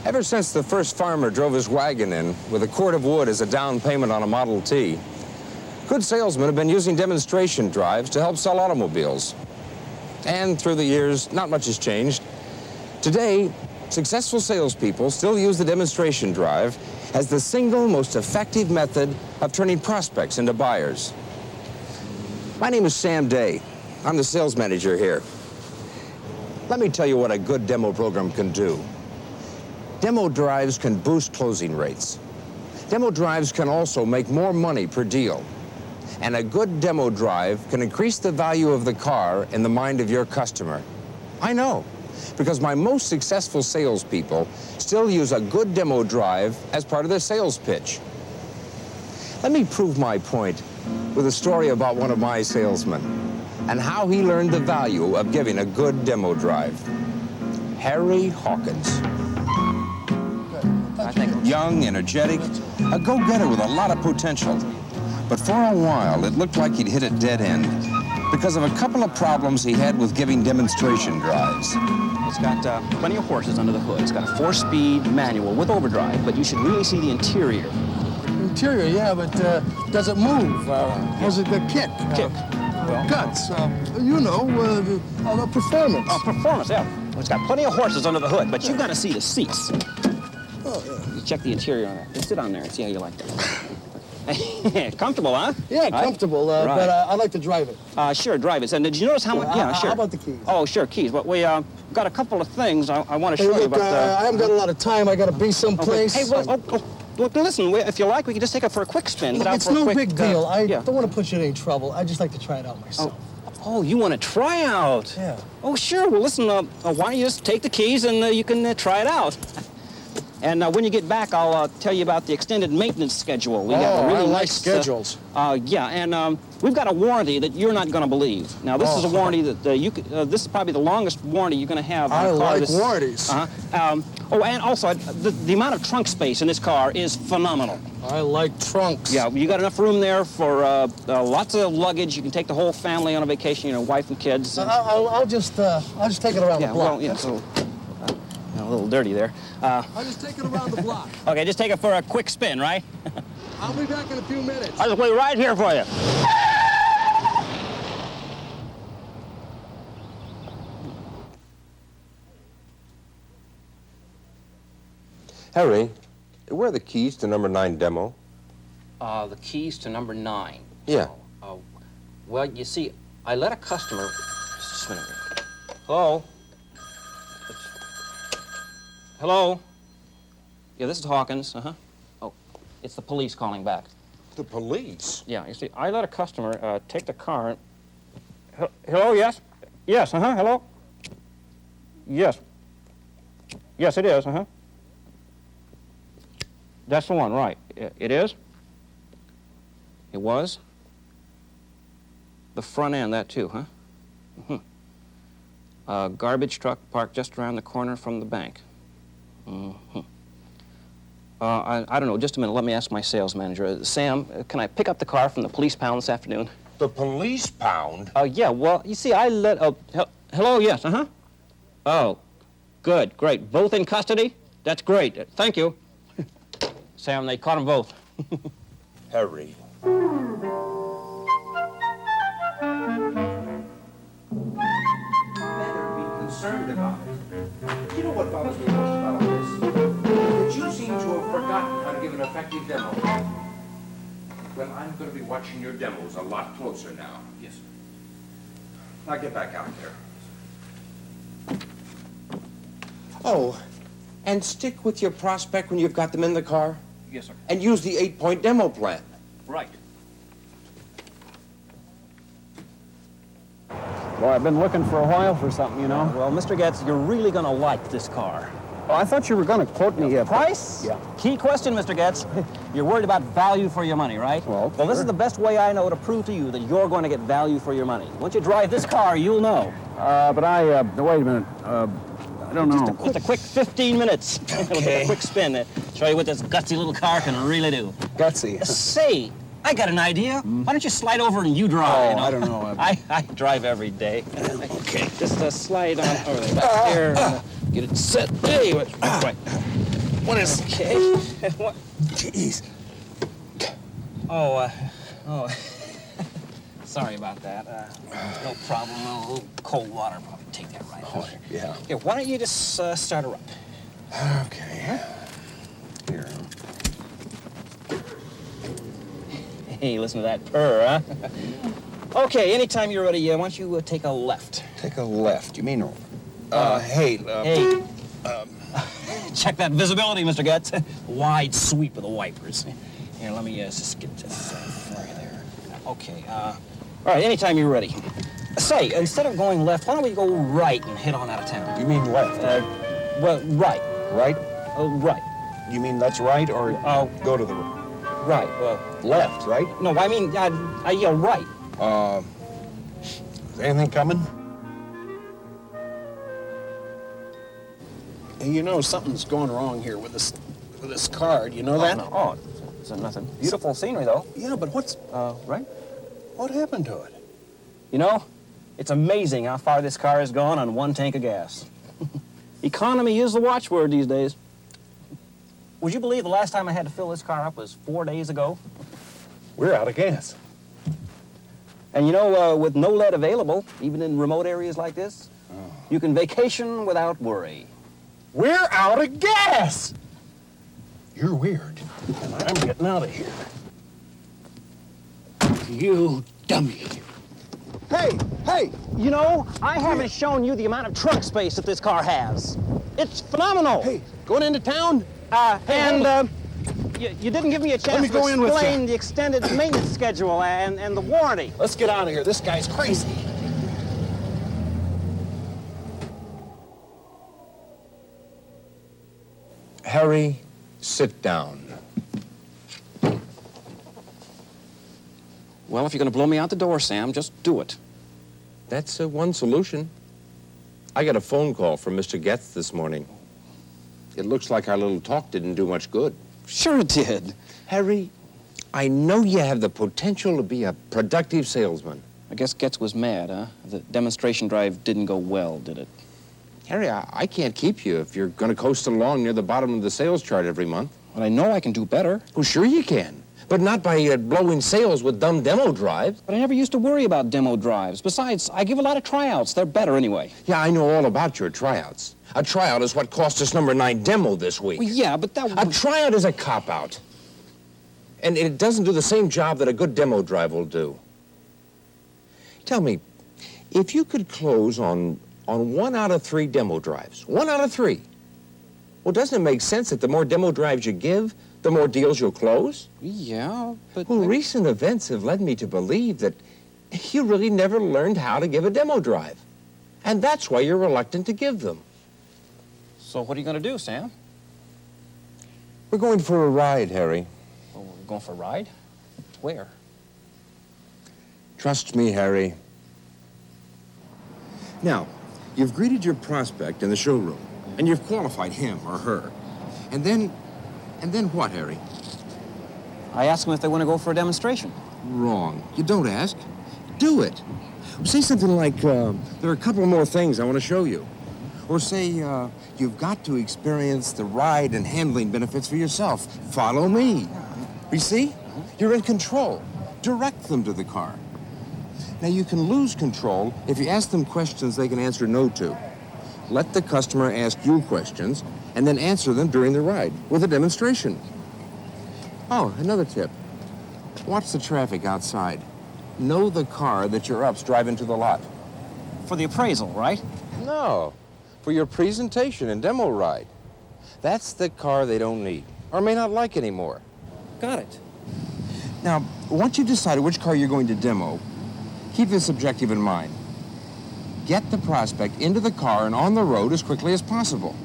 Ever since the first farmer drove his wagon in with a cord of wood as a down payment on a Model T, good salesmen have been using demonstration drives to help sell automobiles. And through the years, not much has changed. Today, successful salespeople still use the demonstration drive as the single most effective method of turning prospects into buyers. My name is Sam Day. I'm the sales manager here. Let me tell you what a good demo program can do. Demo drives can boost closing rates. Demo drives can also make more money per deal. And a good demo drive can increase the value of the car in the mind of your customer. I know, because my most successful salespeople still use a good demo drive as part of their sales pitch. Let me prove my point with a story about one of my salesmen and how he learned the value of giving a good demo drive. Harry Hawkins. Young, energetic, a go-getter with a lot of potential. But for a while, it looked like he'd hit a dead end because of a couple of problems he had with giving demonstration drives. It's got plenty of horses under the hood. It's got a 4-speed manual with overdrive, but you should really see the interior. Interior, yeah, but does it move? Has it got kick? Kick. Guts, performance. Oh, performance, yeah. Well, it's got plenty of horses under the hood, but you've got to see the seats. Oh, yeah. You check the interior on that. Just sit on there and see how you like that. Comfortable, huh? Yeah, comfortable, right. But I like to drive it. Sure, drive it. And did you notice how much? Yeah, sure. How about the keys? Oh, sure, keys. But we got a couple of things I want to show you about. I haven't got a lot of time. I got to be someplace. Okay. Hey, well, listen, if you like, we can just take it for a quick spin. It's no big deal. I don't want to put you in any trouble. I just like to try it out myself. Oh, you want to try out? Yeah. Oh, sure. Well, listen, why don't you just take the keys and you can try it out. And when you get back, I'll tell you about the extended maintenance schedule. We got a really I like nice schedules. Yeah, and we've got a warranty that you're not going to believe. Now, this is a warranty that this is probably the longest warranty you're going to have on a car. I like warranties. And also, the amount of trunk space in this car is phenomenal. I like trunks. Yeah, you got enough room there for lots of luggage. You can take the whole family on a vacation, you know, wife and kids. I'll just take it around the block. Well, yeah, so a little dirty there. I'll just take it around the block. Okay, just take it for a quick spin, right? I'll be back in a few minutes. I'll just wait right here for you. Harry, where are the keys to number 9 demo? The keys to number 9. Yeah. Well, you see, I let a customer... Just a minute. Hello? Hello? Yeah, this is Hawkins. Oh, it's the police calling back. The police? Yeah, you see, I let a customer take the car. Hello, yes? Yes, hello? Yes. Yes, it is, That's the one, right. It is? It was? The front end, that too, Garbage truck parked just around the corner from the bank. I don't know, just a minute, let me ask my sales manager. Sam, can I pick up the car from the police pound this afternoon? The police pound? Yeah, well, you see, I let... hello, yes, Oh, good, great. Both in custody? That's great, thank you. Sam, they caught them both. Harry. Better be concerned about it. You know what bothers me most about all this? That you seem to have forgotten how to give an effective demo. Well, I'm going to be watching your demos a lot closer now. Yes, sir. Now get back out there. Oh, and stick with your prospect when you've got them in the car. Yes, sir. And use the 8-point demo plan. Right. Well, I've been looking for a while for something, you know. Well, Mr. Getz, you're really going to like this car. Oh, I thought you were going to quote me a price? Yeah. Key question, Mr. Getz. You're worried about value for your money, right? Well, this is the best way I know to prove to you that you're going to get value for your money. Once you drive this car, you'll know. But wait a minute. I don't know. Just a quick 15 minutes. Okay. A quick spin. Show you what this gutsy little car can really do. Gutsy. Say, I got an idea. Why don't you slide over and you drive? Oh, you know? I don't know. I drive every day. Okay. Just slide on over there. Back here. Get it set. Hey, right. What is... Okay. What? Jeez. Oh. Sorry about that. No problem. A little cold water probably take that right out. Yeah. Here, why don't you just start her up? Okay. Here. Hey, listen to that purr, huh? Okay, anytime you're ready, why don't you take a left? Take a left. You mean... hey. Hey. Check that visibility, Mr. Getz. Wide sweep of the wipers. Here, let me just get this for you there. Okay, all right, anytime you're ready. Say, instead of going left, why don't we go right and head on out of town? You mean left? Well, right. Right? Right. You mean that's right, or go to the Right, left, right? no, I mean, I yell right. Is anything coming? Hey, you know, something's going wrong here with this card. You know that? No. Oh, it's nothing. Beautiful scenery, though. Yeah, but Right? what happened to it? You know, it's amazing how far this car has gone on one tank of gas. Economy is the watchword these days. Would you believe the last time I had to fill this car up was 4 days ago? We're out of gas. And you know, with no lead available, even in remote areas like this, you can vacation without worry. We're out of gas! You're weird, and I'm getting out of here. You dummy. Hey! You know, I haven't shown you the amount of trunk space that this car has. It's phenomenal. Hey, going into town? You didn't give me a chance Let me to go in with explain you. the extended maintenance schedule and the warranty. Let's get out of here. This guy's crazy. Harry, sit down. Well, if you're going to blow me out the door, Sam, just do it. That's one solution. I got a phone call from Mr. Getz this morning. It looks like our little talk didn't do much good. Sure it did. Harry, I know you have the potential to be a productive salesman. I guess Getz was mad, huh? The demonstration drive didn't go well, did it? Harry, I can't keep you if you're going to coast along near the bottom of the sales chart every month. But I know I can do better. Well, sure you can, but not by blowing sales with dumb demo drives. But I never used to worry about demo drives. Besides, I give a lot of tryouts. They're better anyway. Yeah, I know all about your tryouts. A tryout is what cost us number 9 demo this week. Well, yeah, but that... A tryout is a cop-out. And it doesn't do the same job that a good demo drive will do. Tell me, if you could close on 1 out of 3 demo drives, 1 out of 3, well, doesn't it make sense that the more demo drives you give, the more deals you'll close? Yeah, but... Well, recent events have led me to believe that you really never learned how to give a demo drive. And that's why you're reluctant to give them. So what are you going to do, Sam? We're going for a ride, Harry. Well, we're going for a ride? Where? Trust me, Harry. Now, you've greeted your prospect in the showroom, and you've qualified him or her. And then what, Harry? I asked them if they want to go for a demonstration. Wrong. You don't ask. Do it. Say something like, there are a couple more things I want to show you. Or say, you've got to experience the ride and handling benefits for yourself. Follow me. You see? You're in control. Direct them to the car. Now, you can lose control if you ask them questions they can answer no to. Let the customer ask you questions, and then answer them during the ride with a demonstration. Oh, another tip. Watch the traffic outside. Know the car that your up's driving to the lot. For the appraisal, right? No, for your presentation and demo ride. That's the car they don't need, or may not like anymore. Got it. Now, once you've decided which car you're going to demo, keep this objective in mind. Get the prospect into the car and on the road as quickly as possible.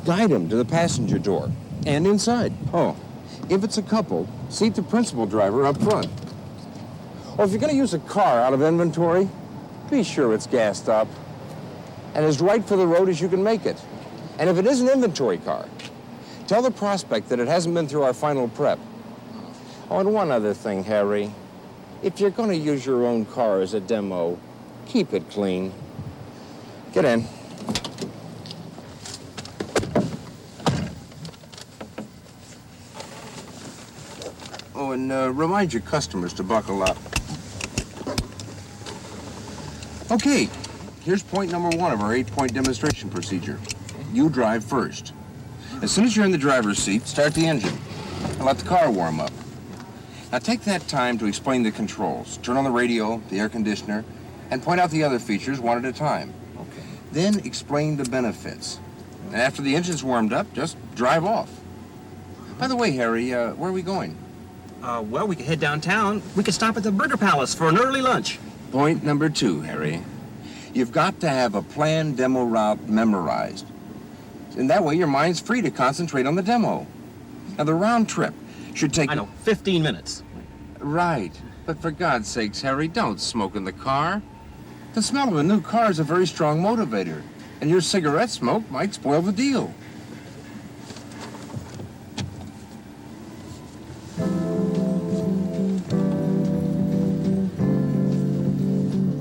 Guide him to the passenger door and inside. Oh, if it's a couple, seat the principal driver up front. Or if you're going to use a car out of inventory, be sure it's gassed up and as right for the road as you can make it. And if it is an inventory car, tell the prospect that it hasn't been through our final prep. Oh, and one other thing, Harry. If you're going to use your own car as a demo, keep it clean. Get in. and remind your customers to buckle up. Okay, here's point number 1 of our 8-point demonstration procedure. You drive first. As soon as you're in the driver's seat, start the engine and let the car warm up. Now take that time to explain the controls. Turn on the radio, the air conditioner, and point out the other features one at a time. Okay. Then explain the benefits. And after the engine's warmed up, just drive off. By the way, Harry, where are we going? Well, we could head downtown. We could stop at the Burger Palace for an early lunch. Point number 2, Harry. You've got to have a planned demo route memorized. And that way your mind's free to concentrate on the demo. Now, the round trip should take... I know, 15 minutes. Right. But for God's sakes, Harry, don't smoke in the car. The smell of a new car is a very strong motivator, and your cigarette smoke might spoil the deal.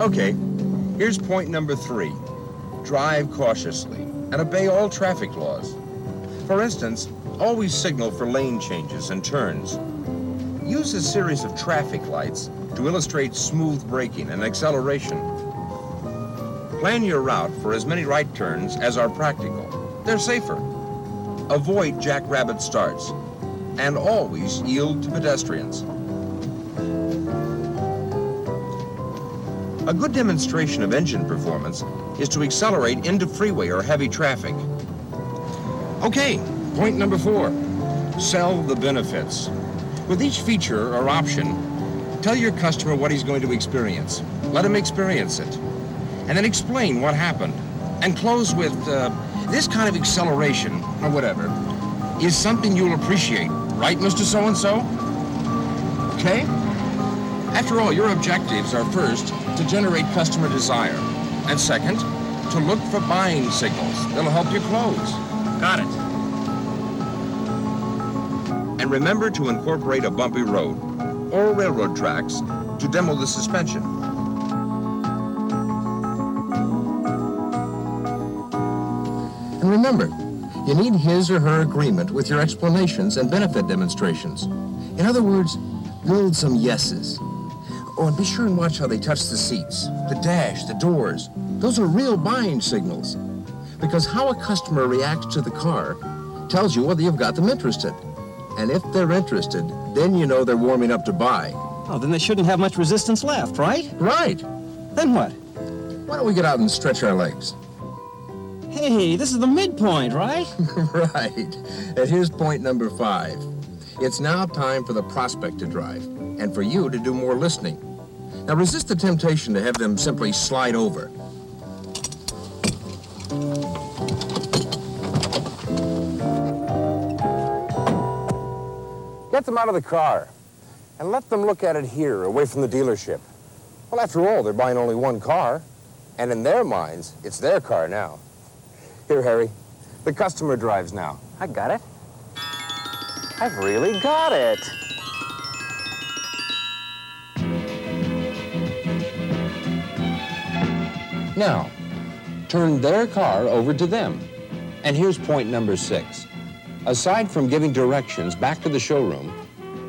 Okay, here's point number 3. Drive cautiously and obey all traffic laws. For instance, always signal for lane changes and turns. Use a series of traffic lights to illustrate smooth braking and acceleration. Plan your route for as many right turns as are practical. They're safer. Avoid jackrabbit starts and always yield to pedestrians. A good demonstration of engine performance is to accelerate into freeway or heavy traffic. Okay, point number 4. Sell the benefits. With each feature or option, tell your customer what he's going to experience. Let him experience it. And then explain what happened. And close with, this kind of acceleration, or whatever, is something you'll appreciate. Right, Mr. So-and-so? Okay? After all, your objectives are first, to generate customer desire. And second, to look for buying signals that'll help you close. Got it. And remember to incorporate a bumpy road or railroad tracks to demo the suspension. And remember, you need his or her agreement with your explanations and benefit demonstrations. In other words, build some yeses. Oh, and be sure and watch how they touch the seats, the dash, the doors. Those are real buying signals. Because how a customer reacts to the car tells you whether you've got them interested. And if they're interested, then you know they're warming up to buy. Oh, then they shouldn't have much resistance left, right? Right. Then what? Why don't we get out and stretch our legs? Hey, this is the midpoint, right? Right. And here's point number 5. It's now time for the prospect to drive, and for you to do more listening. Now resist the temptation to have them simply slide over. Get them out of the car and let them look at it here, away from the dealership. Well, after all, they're buying only one car, and in their minds, it's their car now. Here, Harry, the customer drives now. I got it. I've really got it. Now, turn their car over to them. And here's point number 6. Aside from giving directions back to the showroom,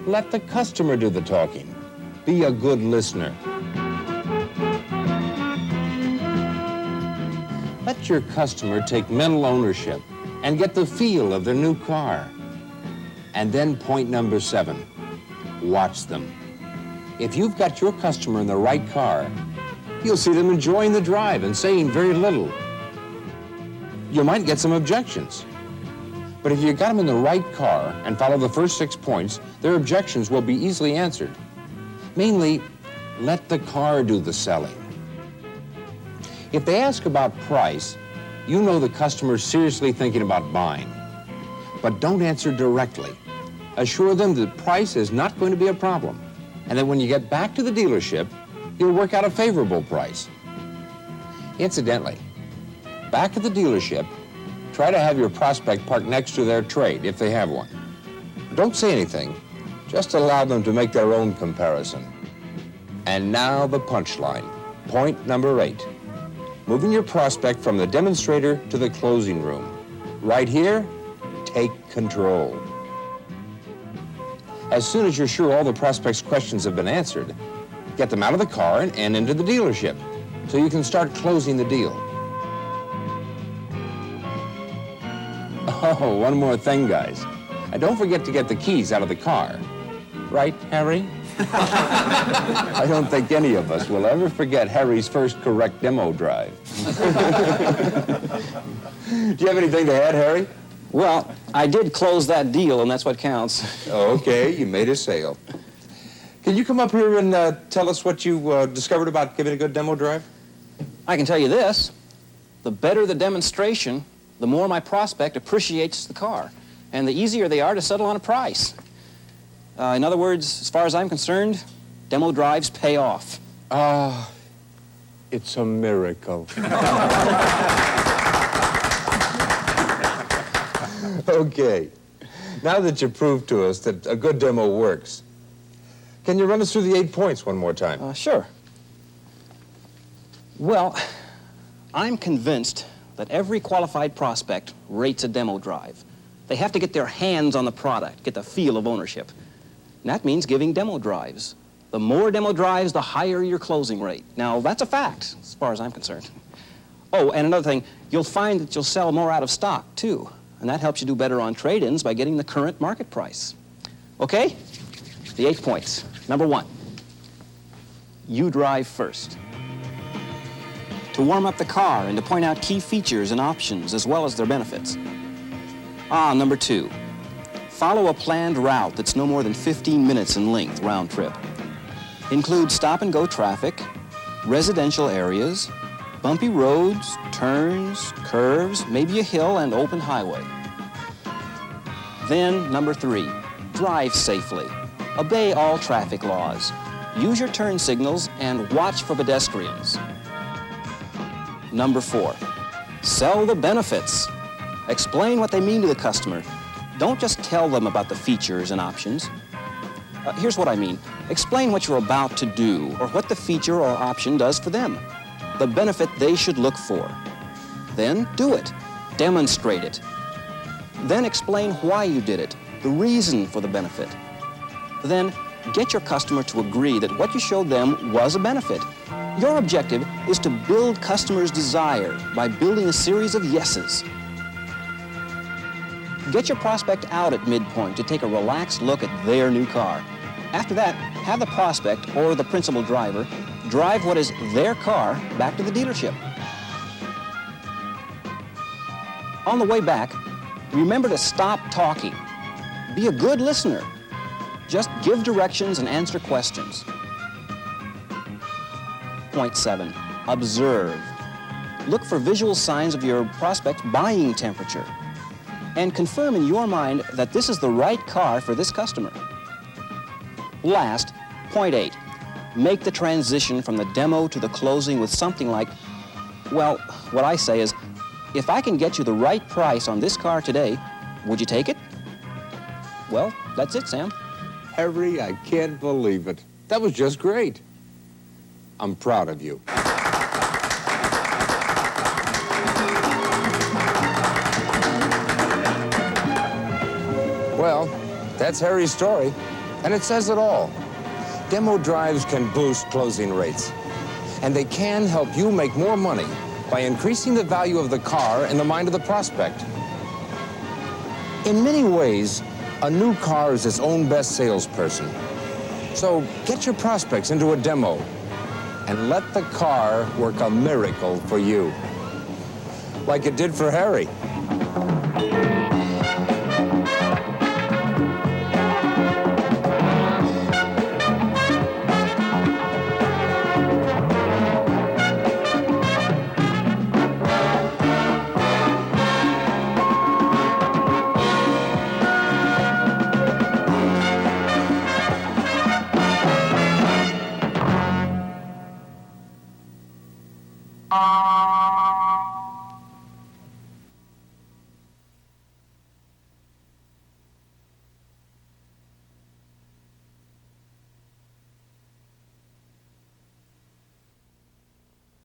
let the customer do the talking. Be a good listener. Let your customer take mental ownership and get the feel of their new car. And then point number 7, watch them. If you've got your customer in the right car, you'll see them enjoying the drive and saying very little. You might get some objections. But if you got them in the right car and follow the first 6 points, their objections will be easily answered. Mainly, let the car do the selling. If they ask about price, you know the customer's seriously thinking about buying. But don't answer directly. Assure them that price is not going to be a problem, and that when you get back to the dealership, you'll work out a favorable price. Incidentally, back at the dealership, try to have your prospect park next to their trade, if they have one. Don't say anything, just allow them to make their own comparison. And now the punchline, point number 8. Moving your prospect from the demonstrator to the closing room. Right here, take control. As soon as you're sure all the prospect's questions have been answered, get them out of the car and into the dealership so you can start closing the deal. Oh, one more thing, guys. Don't forget to get the keys out of the car. Right, Harry? I don't think any of us will ever forget Harry's first correct demo drive. Do you have anything to add, Harry? Well, I did close that deal, and that's what counts. Okay, you made a sale. Can you come up here and tell us what you discovered about giving a good demo drive? I can tell you this. The better the demonstration, the more my prospect appreciates the car, and the easier they are to settle on a price. In other words, as far as I'm concerned, demo drives pay off. It's a miracle. Okay. Now that you've proved to us that a good demo works, can you run us through the 8 points one more time? Sure. Well, I'm convinced that every qualified prospect rates a demo drive. They have to get their hands on the product, get the feel of ownership. And that means giving demo drives. The more demo drives, the higher your closing rate. Now, that's a fact, as far as I'm concerned. Oh, and another thing, you'll find that you'll sell more out of stock, too. And that helps you do better on trade-ins by getting the current market price. Okay? The 8 points. Number 1, you drive first. To warm up the car and to point out key features and options as well as their benefits. Number 2, follow a planned route that's no more than 15 minutes in length round trip. Include stop-and-go traffic, residential areas, bumpy roads, turns, curves, maybe a hill and open highway. Then, number 3, drive safely. Obey all traffic laws. Use your turn signals and watch for pedestrians. Number 4, sell the benefits. Explain what they mean to the customer. Don't just tell them about the features and options. Here's what I mean. Explain what you're about to do or what the feature or option does for them. The benefit they should look for. Then do it. Demonstrate it. Then explain why you did it, the reason for the benefit. Then get your customer to agree that what you showed them was a benefit. Your objective is to build customers' desire by building a series of yeses. Get your prospect out at midpoint to take a relaxed look at their new car. After that, have the prospect or the principal driver drive what is their car back to the dealership. On the way back, remember to stop talking. Be a good listener. Just give directions and answer questions. Point 7, observe. Look for visual signs of your prospect's buying temperature and confirm in your mind that this is the right car for this customer. Last, point 8, make the transition from the demo to the closing with something like, well, what I say is, if I can get you the right price on this car today, would you take it? Well, that's it, Sam. Harry, I can't believe it. That was just great. I'm proud of you. Well, that's Harry's story, and it says it all. Demo drives can boost closing rates, and they can help you make more money by increasing the value of the car in the mind of the prospect. In many ways, a new car is its own best salesperson. So get your prospects into a demo and let the car work a miracle for you, like it did for Harry.